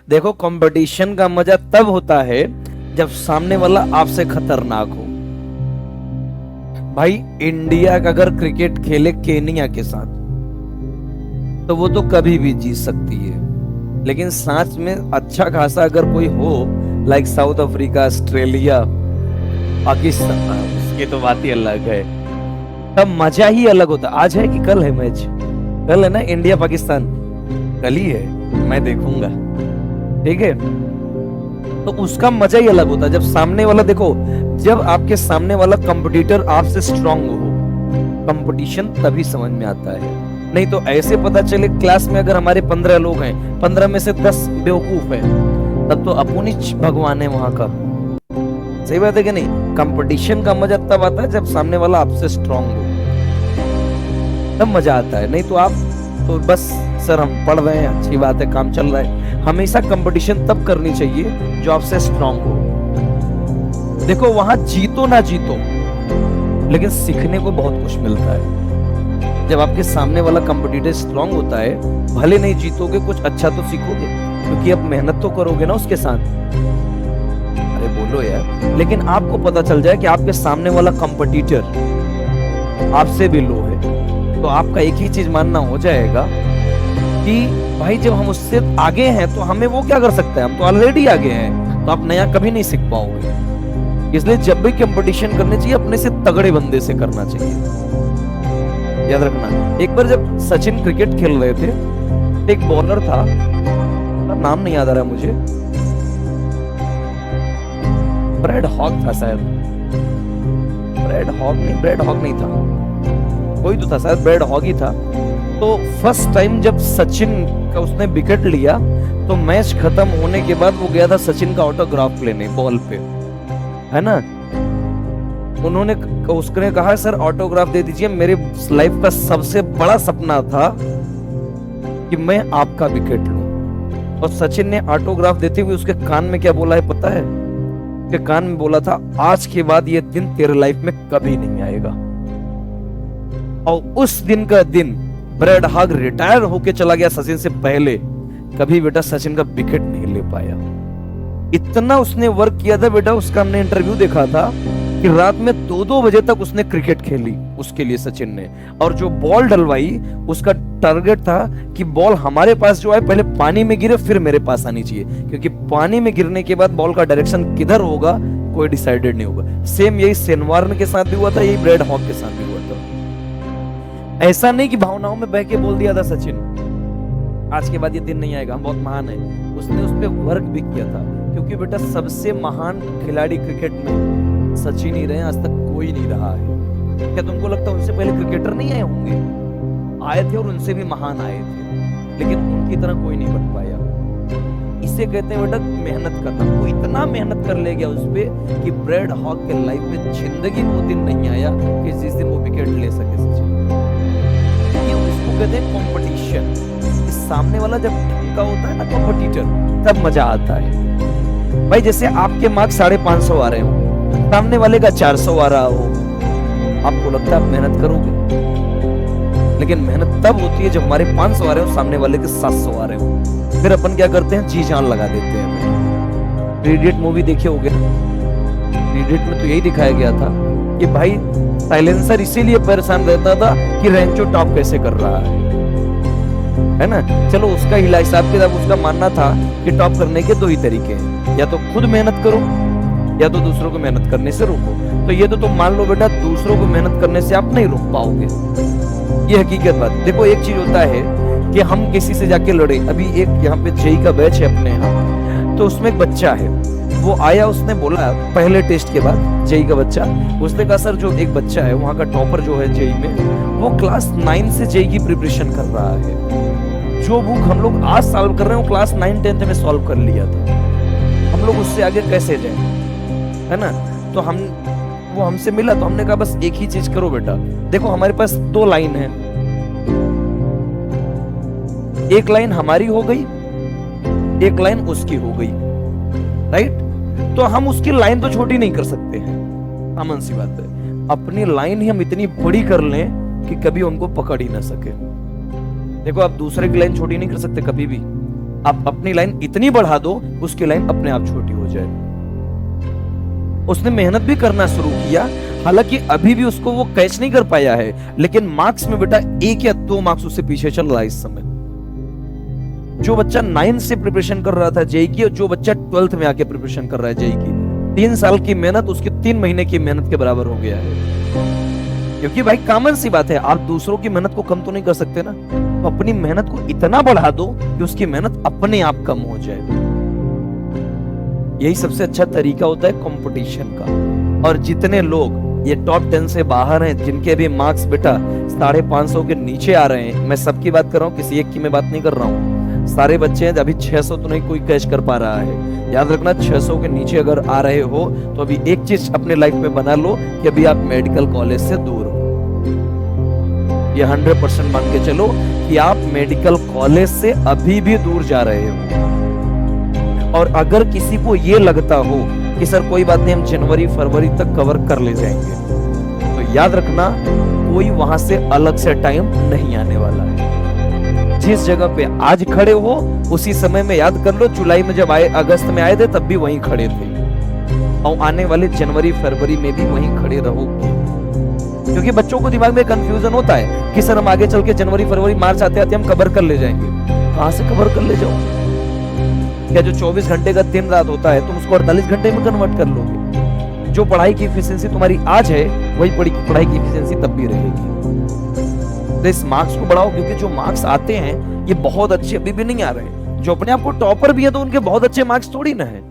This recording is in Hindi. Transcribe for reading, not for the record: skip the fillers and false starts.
देखो कंपटीशन का मजा तब होता है जब सामने वाला आपसे खतरनाक हो। भाई इंडिया का अगर क्रिकेट खेले केनिया के साथ तो वो तो कभी भी जीत सकती है, लेकिन साथ में अच्छा खासा अगर कोई हो like south Africa, Australia, Pakistan, उसकी तो बात ही अलग है। तब मजा ही अलग होता। आज है कि कल है मैच? कल है ना इंडिया पाकिस्तान, कल ही है, मैं देखूंगा, ठीक है। तो उसका मजा ही अलग होता है जब सामने वाला, देखो जब आपके सामने वाला कंपटीटर आपसे स्ट्रांग हो, कंपटीशन तभी समझ में आता है। नहीं तो ऐसे पता चले क्लास में अगर हमारे 15 लोग हैं, 15 में से 10 बेवकूफ है, तब तो अपन ही भगवान है वहां का। सही बात है कि नहीं? कंपटीशन का मजा तब आता है जब सामने वाला आपसे स्ट्रांग हो, तब मजा आता है। नहीं तो आप तो बस सर हम पढ़ रहे हैं, अच्छी बात है, काम चल रहा है। हमेशा कंपटीशन तब करनी चाहिए जो आपसे स्ट्रांग हो। देखो वहां जीतो ना जीतो, लेकिन सीखने को बहुत कुछ मिलता है। जब आपके सामने वाला कंपटीटर स्ट्रांग होता है, भले नहीं जीतोगे, कुछ अच्छा तो सीखोगे, क्योंकि आप मेहनत तो करोगे ना उसके साथ। अरे बोलो यार। लेकिन आपको पता चल जाए कि आपके सामने वाला कंपटीटर आपसे भी लो है, तो आपका एक ही चीज मानना हो जाएगा कि भाई जब हम उससे आगे हैं तो हमें वो क्या कर सकता है, हम तो ऑलरेडी आगे हैं, तो आप नया कभी नहीं सीख पाओगे। इसलिए जब भी कंपटीशन करने चाहिए, अपने से तगड़े बंदे से करना चाहिए। याद रखना, एक बार जब सचिन क्रिकेट खेल रहे थे, एक बॉलर था, नाम नहीं याद आ रहा मुझे, ब्रैड हॉग था शायद, ब्रैड हॉग नहीं था, कोई तो था शायद, ब्रैड हॉग ही था। तो फर्स्ट टाइम जब सचिन का उसने विकेट लिया, तो मैच खत्म होने के बाद वो गया था सचिन का ऑटोग्राफ लेने बॉल पे, है ना। उसने कहा सर ऑटोग्राफ दे दीजिए, मेरे लाइफ का सबसे बड़ा सपना था कि मैं आपका विकेट लूं। और सचिन ने ऑटोग्राफ देते हुए उसके कान में क्या बोला है पता है? उसके कान में बोला था, आज के बाद ये दिन तेरे लाइफ में कभी नहीं आएगा। और उस दिन का दिन ब्रैड हॉग रिटायर होके चला गया सचिन से पहले, कभी बेटा सचिन का विकेट नहीं ले पाया। इतना उसने वर्क किया था बेटा, उसका हमने इंटरव्यू देखा था कि रात में 2-2 बजे तक उसने क्रिकेट खेली उसके लिए सचिन ने। और जो बॉल डलवाई, उसका टारगेट था कि बॉल हमारे पास जो है पहले पानी में गिरे, फिर मेरे पास आनी चाहिए, क्योंकि पानी में गिरने के बाद बॉल का डायरेक्शन किधर होगा कोई डिसाइडेड नहीं होगा। सेम यही सेनवार्न के साथ भी हुआ था, यही ब्रैड हॉग के साथ भी हुआ था। ऐसा नहीं कि भावनाओं में बह के बोल दिया था सचिन आज के बाद ये दिन नहीं आएगा, हम बहुत महान है। उसने उस पर वर्क भी किया था, क्योंकि बेटा सबसे महान खिलाड़ी क्रिकेट में सचिन ही रहे, आज तक कोई नहीं रहा है। क्या तुमको लगता है उनसे पहले क्रिकेटर नहीं आए होंगे? आए थे, और उनसे भी महान आए थे, लेकिन उनकी तरह कोई नहीं बन पाया। इसे कहते हैं बेटा मेहनत करना। वो इतना मेहनत कर ले गया उस पे कि ब्रैड हॉग के लाइफ में जिंदगी वो दिन नहीं आया कि जिस दिन वो विकेट ले सके सचिन। ये उसको कहते हैं कंपटीशन। सामने वाला जब ढंग होता है ना कंपटीटर, तब मजा आता है। भाई जैसे आपके मार्क्स 550 आ रहे हो, सामने वाले का 400 आ रहा हो, आपको लगता है आप मेहनत करोगे, लेकिन मेहनत तब होती है जब हमारे 500 आ रहे हो, सामने वाले के 700 आ रहे हो। फिर अपन क्या करते हैं, जी जान लगा देते हैं। थ्री इडियट मूवी देखे होगे ना? थ्री इडियट में तो यही दिखाया गया था कि भाई साइलेंसर इसीलिए परेशान रहता था कि रेंचो टॉप कैसे कर रहा है ना। चलो उसका हिसाब किताब उसका मानना था कि टॉप करने के 2 ही तरीके हैं, या तो खुद मेहनत करो या तो दूसरों को मेहनत करने से रोको। तो ये तो तुम मान लो बेटा, दूसरों को मेहनत करने से आप नहीं रोक पाओगे, ये हकीकत बात। देखो एक चीज होता है कि हम किसी से जाके लड़े। अभी एक यहाँ पे जेई का बैच है अपने यहाँ, तो उसमें एक बच्चा है, वो आया, उसने बोला पहले टेस्ट के बाद, जेई का बच्चा, उसने कहा सर जो एक बच्चा है वहाँ का टॉपर जो है जेई में, वो क्लास 9 से जेई की प्रिपरेशन कर रहा है। जो बुक हम लोग आज सॉल्व कर रहे हैं वो क्लास 9-10 में सॉल्व कर लिया था। हम लोग उससे आगे कैसे जाए, है ना। तो वो हमसे मिला, तो हमने कहा बस एक ही चीज करो बेटा। देखो हमारे पास 2 लाइन है, एक लाइन हमारी हो गई, एक लाइन उसकी हो गई, राइट। तो हम उसकी लाइन तो छोटी नहीं कर सकते हैं, आसान सी बात है। अपनी लाइन ही हम इतनी बड़ी कर लें कि कभी उनको पकड़ ही ना सके। देखो आप दूसरे की लाइन छोटी नहीं कर सकते कभी भी, आप अपनी लाइन इतनी बढ़ा दो, उसकी लाइन अपने आप छोटी हो जाए। उसने मेहनत भी करना शुरू किया, हालांकि अभी भी उसको वो कैच नहीं कर पाया है, लेकिन मार्क्स में बेटा 1 या 2 मार्क्स उससे पीछे चल रहा है इस समय। जो बच्चा 9 से प्रिपरेशन कर रहा था जेई की, और जो बच्चा 12th में आके प्रिपरेशन कर रहा है जेई की, 3 साल की मेहनत उसकी 3 महीने की मेहनत के बराबर हो गया है। क्योंकि भाई कॉमन सी बात है, आप दूसरों की मेहनत को कम तो नहीं कर सकते ना, तो अपनी मेहनत को इतना बढ़ा दो कि उसकी मेहनत अपने आप कम हो जाए। यही सबसे अच्छा तरीका होता है कंपटीशन का। और जितने लोग ये टॉप 10 से बाहर हैं, जिनके भी मार्क्स बेटा 550 के नीचे आ रहे हैं, मैं सबकी बात कर रहा हूँ, किसी एक की मैं बात नहीं कर रहा हूँ, सारे बच्चे हैं, अभी 600 तो नहीं कोई कैच कर पा रहा है। याद रखना, 600 के नीचे अगर आ रहे हो तो अभी एक चीज अपने लाइफ में बना लो कि अभी आप मेडिकल कॉलेज से दूर हो। ये 100% मान के चलो कि आप मेडिकल कॉलेज से अभी भी दूर जा रहे हो। और अगर किसी को ये लगता हो कि सर कोई बात नहीं, हम जनवरी फरवरी तक कवर कर ले जाएंगे, तो याद रखना, कोई वहां से अलग से टाइम नहीं आने वाला है। जिस जगह पे आज खड़े हो उसी समय में याद कर लो, जुलाई में जब आए, अगस्त में आए थे तब भी वहीं खड़े थे, और आने वाले जनवरी फरवरी में भी वहीं खड़े रहोगे। क्योंकि बच्चों को दिमाग में कंफ्यूजन होता है कि सर हम आगे चल के जनवरी फरवरी मार्च आते आते हम कवर कर ले जाएंगे। कहां से कवर कर ले जाओ? क्या जो 24 घंटे का दिन रात होता है तुम उसको 48 घंटे में कन्वर्ट कर लोगे? जो पढ़ाई की एफिशिएंसी तुम्हारी आज है वही पढ़ाई की एफिशिएंसी तब भी रहेगी। तो इस मार्क्स को बढ़ाओ, क्योंकि जो मार्क्स आते हैं ये बहुत अच्छे अभी भी नहीं आ रहे हैं। जो अपने आप को टॉपर भी है तो उनके बहुत अच्छे मार्क्स थोड़ी ना है।